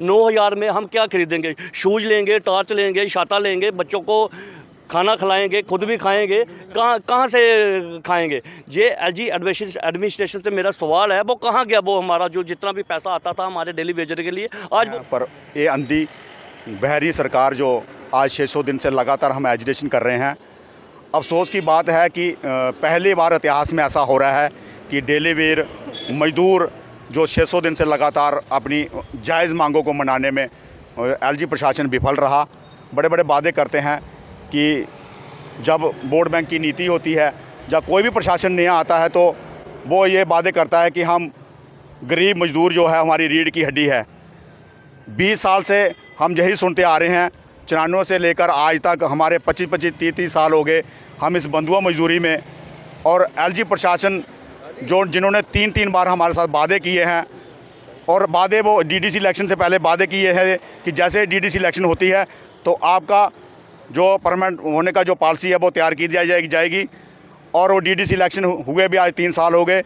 9,000 में हम क्या खरीदेंगे? शूज़ लेंगे, टॉर्च लेंगे, छाता लेंगे, बच्चों को खाना खिलाएंगे, खुद भी खाएंगे, कहाँ से खाएंगे? ये एलजी एडमिनिस्ट्रेशन से मेरा सवाल है, वो कहाँ गया वो हमारा जो जितना भी पैसा आता था हमारे डेली वेजर के लिए? आज पर ये अंधी बहरी सरकार जो आज 600 दिन से लगातार हम एजुटेशन कर रहे हैं, अफसोस की बात है कि पहली बार इतिहास में ऐसा हो रहा है कि डेली वेज मजदूर जो 600 दिन से लगातार अपनी जायज़ मांगों को मनाने में एलजी प्रशासन विफल रहा। बड़े बड़े वादे करते हैं कि जब वोट बैंक की नीति होती है, जब कोई भी प्रशासन नया आता है तो वो ये वादे करता है कि हम गरीब मजदूर जो है हमारी रीढ़ की हड्डी है। 20 साल से हम यही सुनते आ रहे हैं, 94 से लेकर आज तक हमारे 25-25, 30-30 साल हो गए हम इस बंधुआ मजदूरी में। और एलजी प्रशासन जिन्होंने 3-3 बार हमारे साथ वादे किए हैं, और वादे वो डीडीसी इलेक्शन से पहले वादे किए हैं कि जैसे डीडीसी इलेक्शन होती है तो आपका जो परमानेंट होने का जो पॉलिसी है वो तैयार की जाएगी। और वो डीडीसी इलेक्शन हुए भी आज 3 साल हो गए।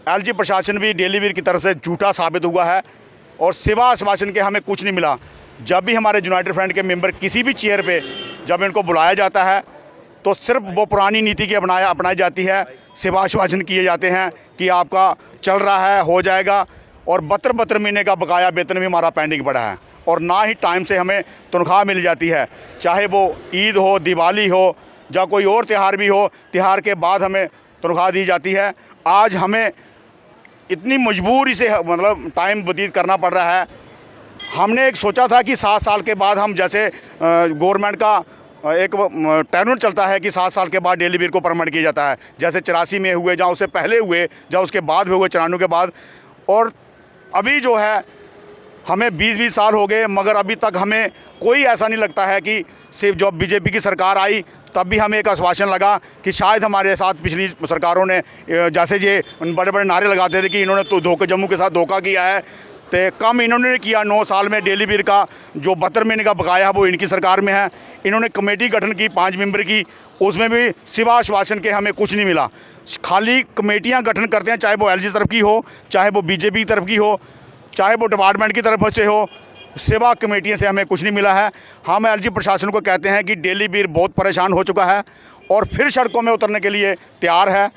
एलजी प्रशासन भी डेली वेज की तरफ से झूठा साबित हुआ है और सिवा आश्वासन के हमें कुछ नहीं मिला। जब भी हमारे यूनाइटेड फ्रंट के मेंबर किसी भी चेयर पे जब इनको बुलाया जाता है तो सिर्फ वो पुरानी नीति की अपनाई जाती है, सिवा आश्वासन किए जाते हैं कि आपका चल रहा है, हो जाएगा। और 72 महीने का बकाया वेतन भी हमारा पेंडिंग पड़ा है और ना ही टाइम से हमें तनख्वाह मिल जाती है, चाहे वो ईद हो, दिवाली हो या कोई और त्यौहार भी हो, त्यौहार के बाद हमें तनख्वाह दी जाती है। आज हमें इतनी मजबूरी से मतलब टाइम व्यतीत करना पड़ रहा है। हमने एक सोचा था कि 7 साल के बाद हम जैसे गवर्नमेंट का एक टर्नर चलता है कि 7 साल के बाद डेली वेज को परमानेंट किया जाता है, जैसे 84 में हुए, जहाँ उससे पहले हुए, जहाँ उसके बाद हुए 94 के बाद। और अभी जो है हमें 20-20 साल हो गए मगर अभी तक हमें कोई ऐसा नहीं लगता है कि सिर्फ जब बीजेपी की सरकार आई तब भी हमें एक आश्वासन लगा कि शायद हमारे साथ पिछली सरकारों ने जैसे ये बड़े बड़े नारे लगाते थे कि इन्होंने तो जम्मू के साथ धोखा किया है, तो कम इन्होंने किया। 9 साल में डेली वेज का जो 72 महीने का बकाया है वो इनकी सरकार में है। इन्होंने कमेटी गठन की 5 मेंबर की, उसमें भी सिवा आश्वासन के हमें कुछ नहीं मिला। खाली कमेटियां गठन करते हैं, चाहे वो एलजी तरफ की हो, चाहे वो बीजेपी तरफ की हो, चाहे वो डिपार्टमेंट की तरफ से हो, सेवा कमेटियों से हमें कुछ नहीं मिला है। हम एलजी प्रशासन को कहते हैं कि डेली वेज बहुत परेशान हो चुका है और फिर सड़कों में उतरने के लिए तैयार है।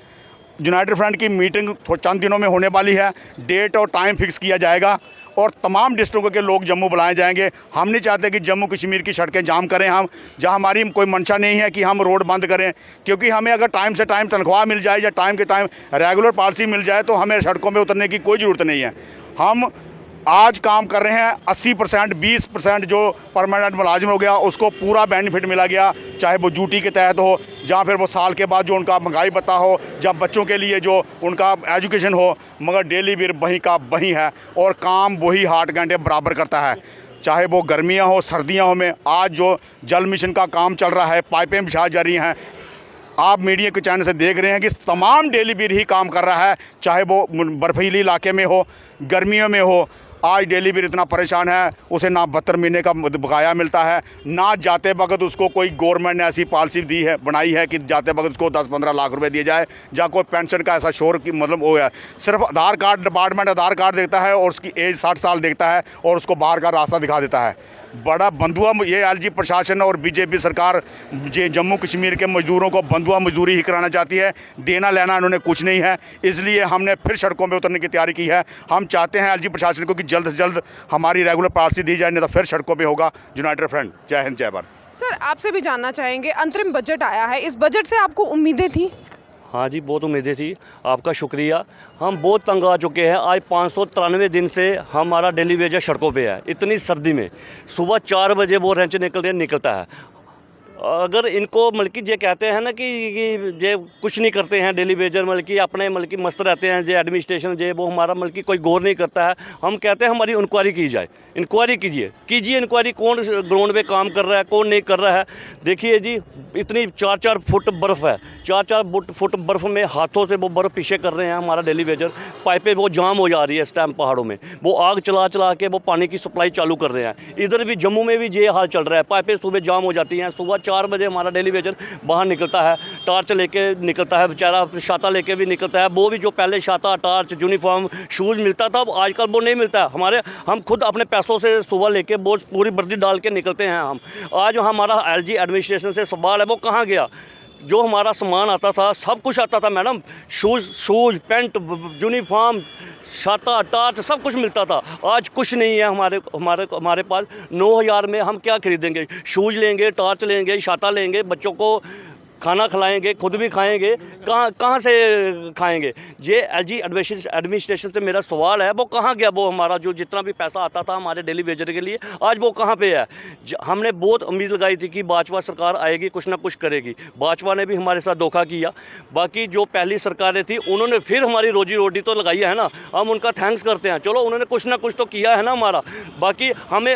यूनाइटेड फ्रंट की मीटिंग चंद दिनों में होने वाली है, डेट और टाइम फिक्स किया जाएगा और तमाम डिस्ट्रिक्टों के लोग जम्मू बुलाए जाएंगे। हम नहीं चाहते कि जम्मू कश्मीर की सड़कें जाम करें हम, जहां हमारी कोई मंशा नहीं है कि हम रोड बंद करें, क्योंकि हमें अगर टाइम से टाइम तनख्वाह मिल जाए या टाइम के टाइम रेगुलर पॉलिसी मिल जाए तो हमें सड़कों में उतरने की कोई ज़रूरत नहीं है। हम आज काम कर रहे हैं 80%, 20% जो परमानेंट मुलाजिम हो गया उसको पूरा बेनिफिट मिला गया, चाहे वो ड्यूटी के तहत हो या फिर वो साल के बाद जो उनका महंगाई भत्ता हो या बच्चों के लिए जो उनका एजुकेशन हो, मगर डेली वेज वहीं का वहीं है और काम वही 8 घंटे बराबर करता है, चाहे वो गर्मियाँ हो सर्दियाँ हो। में आज जो जल मिशन का काम चल रहा है, पाइपें बिछा जा रही हैं, आप मीडिया के चैनल से देख रहे हैं कि तमाम डेली वेज ही काम कर रहा है, चाहे वो बर्फीली इलाके में हो, गर्मियों में हो। आज डेली वेज इतना परेशान है, उसे ना 72 महीने का बकाया मिलता है, ना जाते वक्त उसको कोई गवर्नमेंट ने ऐसी पॉलिसी दी है, बनाई है कि जाते वक्त उसको 10-15 लाख रुपए दिए जाए, या कोई पेंशन का ऐसा शोर की मतलब वो है। सिर्फ आधार कार्ड, डिपार्टमेंट आधार कार्ड देखता है और उसकी एज 60 साल देखता है और उसको बाहर का रास्ता दिखा देता है। बड़ा बंधुआ ये एलजी प्रशासन और बीजेपी सरकार जम्मू कश्मीर के मजदूरों को बंधुआ मजदूरी ही कराना चाहती है, देना लेना इन्होंने कुछ नहीं है। इसलिए हमने फिर सड़कों में उतरने की तैयारी की है। हम चाहते हैं एलजी प्रशासन को कि जल्द से जल्द हमारी रेगुलर पॉलिसी दी जाए, नहीं तो फिर सड़कों पर होगा यूनाइटेड फ्रंट। जय हिंद, जय भारत। सर, आपसे भी जानना चाहेंगे, अंतरिम बजट आया है, इस बजट से आपको उम्मीदें थी? हाँ जी, बहुत उम्मीदें थी, आपका शुक्रिया। हम बहुत तंग आ चुके हैं। आज 593 दिन से हमारा डेली वेज सड़कों पे है, इतनी सर्दी में। सुबह 4 बजे वो रेंच निकलता है। अगर इनको मतलब ये कहते हैं ना कि ये कुछ नहीं करते हैं डेली वेजर, मतलब कि अपने मतलब कि मस्त रहते हैं, जो एडमिनिस्ट्रेशन जो वो हमारा मतलब कि कोई गौर नहीं करता है। हम कहते हैं हमारी इंक्वायरी की जाए, इंक्वायरी कीजिए इंक्वायरी, कौन ग्राउंड पे काम कर रहा है, कौन नहीं कर रहा है। देखिए जी, इतनी 4-4 फुट बर्फ़ है, 4-4 फुट बर्फ़ में हाथों से वो बर्फ़ पीछे कर रहे हैं हमारा डेली वेजर। पाइपें वो जाम हो जा रही है इस टाइम पहाड़ों में, वो आग चला के वो पानी की सप्लाई चालू कर रहे हैं। इधर भी जम्मू में भी ये हाल चल रहा है, पाइपें सुबह जाम हो जाती हैं। सुबह 4 बजे हमारा डेली वेजर बाहर निकलता है, टार्च लेके निकलता है बेचारा, छाता लेके भी निकलता है। वो भी जो पहले छाता, टार्च, यूनिफॉर्म, शूज़ मिलता था, अब आजकल वो नहीं मिलता है। हम खुद अपने पैसों से सुबह लेके वो पूरी वर्दी डाल के निकलते हैं हम। आज हमारा एलजी एडमिनिस्ट्रेशन से सवाल है, वो कहाँ गया? जो हमारा सामान आता था, सब कुछ आता था मैडम, शूज़, पैंट, यूनिफॉर्म, छाता, टार्च, सब कुछ मिलता था। आज कुछ नहीं है हमारे पास। 9,000 में हम क्या खरीदेंगे? शूज़ लेंगे, टार्च लेंगे, छाता लेंगे, बच्चों को खाना खिलाएंगे, खुद भी खाएंगे, कहाँ से खाएंगे? ये एलजी एडमिनिस्ट्रेशन से मेरा सवाल है, वो कहाँ गया? वो हमारा जो जितना भी पैसा आता था हमारे डेली वेजर के लिए, आज वो कहाँ पे है? हमने बहुत उम्मीद लगाई थी कि भाजपा सरकार आएगी, कुछ ना कुछ करेगी। भाजपा ने भी हमारे साथ धोखा किया। बाकी जो पहली सरकारें थी उन्होंने फिर हमारी रोजी रोटी तो लगाई है ना, हम उनका थैंक्स करते हैं। चलो, उन्होंने कुछ ना कुछ तो किया है ना हमारा। बाकी हमें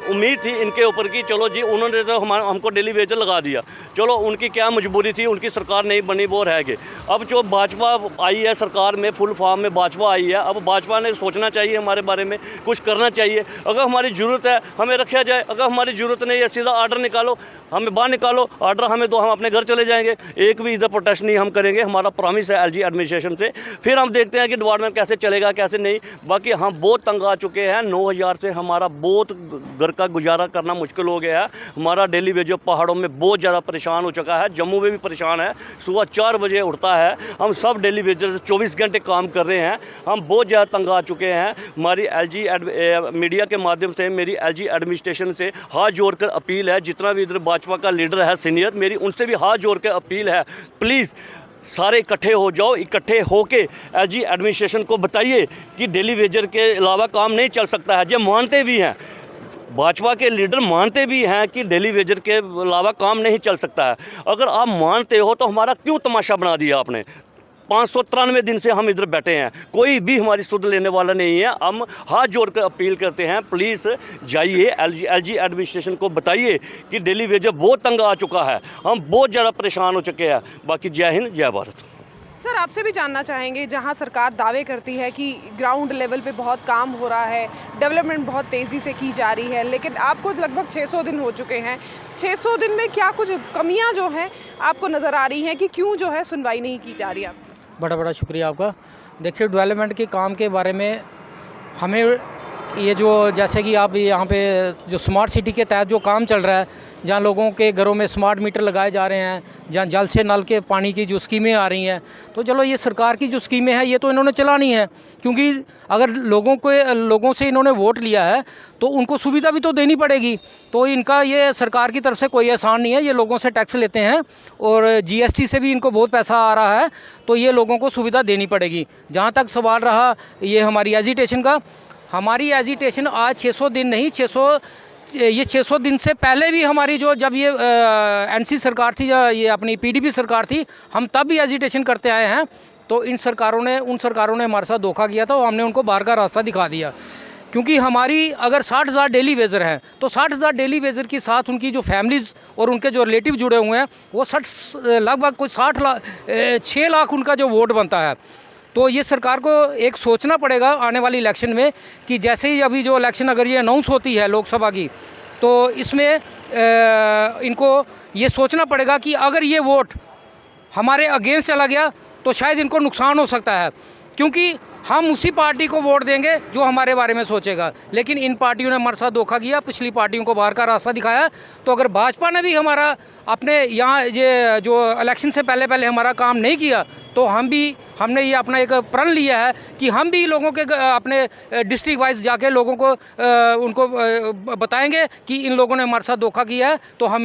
उम्मीद थी इनके ऊपर कि चलो जी, उन्होंने तो हमको डेली वेजर लगा दिया। चलो, उनकी क्या मजबूरी थी, उनकी सरकार नहीं बनी, वो रह गए। अब जो भाजपा आई है सरकार में, फुल फॉर्म में भाजपा आई है, अब भाजपा ने सोचना चाहिए हमारे बारे में, कुछ करना चाहिए। अगर हमारी ज़रूरत है हमें रखा जाए, अगर हमारी ज़रूरत नहीं है सीधा आर्डर निकालो, हमें बाहर निकालो, आर्डर हमें दो, हम अपने घर चले जाएंगे। एक भी इधर प्रोटेस्ट नहीं हम करेंगे, हमारा प्रॉमिस है एलजी एडमिनिस्ट्रेशन से। फिर हम देखते हैं कि डिपार्टमेंट कैसे चलेगा, कैसे नहीं। बाकी हम बहुत तंग आ चुके हैं। 9,000 से हमारा बहुत घर का गुजारा करना मुश्किल हो गया है। हमारा डेली वेज पहाड़ों में बहुत ज़्यादा परेशान हो चुका है, जम्मू में भी परेशान है। सुबह 4 बजे उठता है, हम सब डेली वेजर 24 घंटे काम कर रहे हैं। हम बहुत ज़्यादा तंग आ चुके हैं। हमारी एलजी मीडिया के माध्यम से, मेरी एलजी एडमिनिस्ट्रेशन से हाथ जोड़कर अपील है, जितना भी इधर भाजपा का लीडर है सीनियर, मेरी उनसे भी हाथ जोड़ के अपील है, प्लीज़ सारे इकट्ठे हो जाओ। इकट्ठे होके एलजी एडमिनिस्ट्रेशन को बताइए कि डेली वेजर के अलावा काम नहीं चल सकता है। ये मानते भी हैं, भाजपा के लीडर मानते भी हैं कि डेली वेजर के अलावा काम नहीं चल सकता है। अगर आप मानते हो तो हमारा क्यों तमाशा बना दिया आपने? 593 दिन से हम इधर बैठे हैं, कोई भी हमारी सुध लेने वाला नहीं है। हम हाथ जोड़कर अपील करते हैं, प्लीज़ जाइए एलजी एडमिनिस्ट्रेशन को बताइए कि डेली वेजर बहुत तंग आ चुका है, हम बहुत ज़्यादा परेशान हो चुके हैं। बाकी जय हिंद, जय भारत। सर, आपसे भी जानना चाहेंगे, जहां सरकार दावे करती है कि ग्राउंड लेवल पे बहुत काम हो रहा है, डेवलपमेंट बहुत तेज़ी से की जा रही है, लेकिन आपको लगभग 600 दिन हो चुके हैं। 600 दिन में क्या कुछ कमियां जो हैं आपको नज़र आ रही हैं कि क्यों जो है सुनवाई नहीं की जा रही है? बड़ा बड़ा शुक्रिया आपका। देखिए, डेवलपमेंट के काम के बारे में हमें ये जो, जैसे कि आप यहाँ पे जो स्मार्ट सिटी के तहत जो काम चल रहा है, जहाँ लोगों के घरों में स्मार्ट मीटर लगाए जा रहे हैं, जहाँ जल से नल के पानी की जो स्कीमें आ रही हैं, तो चलो ये सरकार की जो स्कीमें हैं ये तो इन्होंने चलानी है, क्योंकि अगर लोगों से इन्होंने वोट लिया है तो उनको सुविधा भी तो देनी पड़ेगी। तो इनका ये सरकार की तरफ से कोई एहसान नहीं है, ये लोगों से टैक्स लेते हैं और जीएसटी से भी इनको बहुत पैसा आ रहा है, तो ये लोगों को सुविधा देनी पड़ेगी। जहाँ तक सवाल रहा ये हमारी एजिटेशन का, हमारी एजिटेशन आज 600 दिन नहीं, 600 दिन से पहले भी हमारी जो, जब ये एनसी सरकार थी या ये अपनी पीडीपी सरकार थी, हम तब भी एजिटेशन करते आए हैं। तो उन सरकारों ने हमारे साथ धोखा किया था और हमने उनको बाहर का रास्ता दिखा दिया। क्योंकि हमारी अगर 60,000 डेली वेजर हैं तो 60,000 डेली वेजर के साथ उनकी जो फैमिलीज़ और उनके जो रिलेटिव जुड़े हुए हैं, वो लगभग कुछ 6 लाख उनका जो वोट बनता है। तो ये सरकार को एक सोचना पड़ेगा आने वाली इलेक्शन में कि जैसे ही अभी जो इलेक्शन अगर ये अनाउंस होती है लोकसभा की, तो इसमें इनको ये सोचना पड़ेगा कि अगर ये वोट हमारे अगेंस्ट चला गया तो शायद इनको नुकसान हो सकता है, क्योंकि हम उसी पार्टी को वोट देंगे जो हमारे बारे में सोचेगा। लेकिन इन पार्टियों ने हमारे साथ धोखा किया, पिछली पार्टियों को बाहर का रास्ता दिखाया। तो अगर भाजपा ने भी हमारा अपने यहाँ ये जो इलेक्शन से पहले हमारा काम नहीं किया, तो हमने ये अपना एक प्रण लिया है कि हम भी लोगों के अपने डिस्ट्रिक्ट वाइज जाके लोगों को उनको बताएंगे कि इन लोगों ने हमारे साथ धोखा किया है, तो हम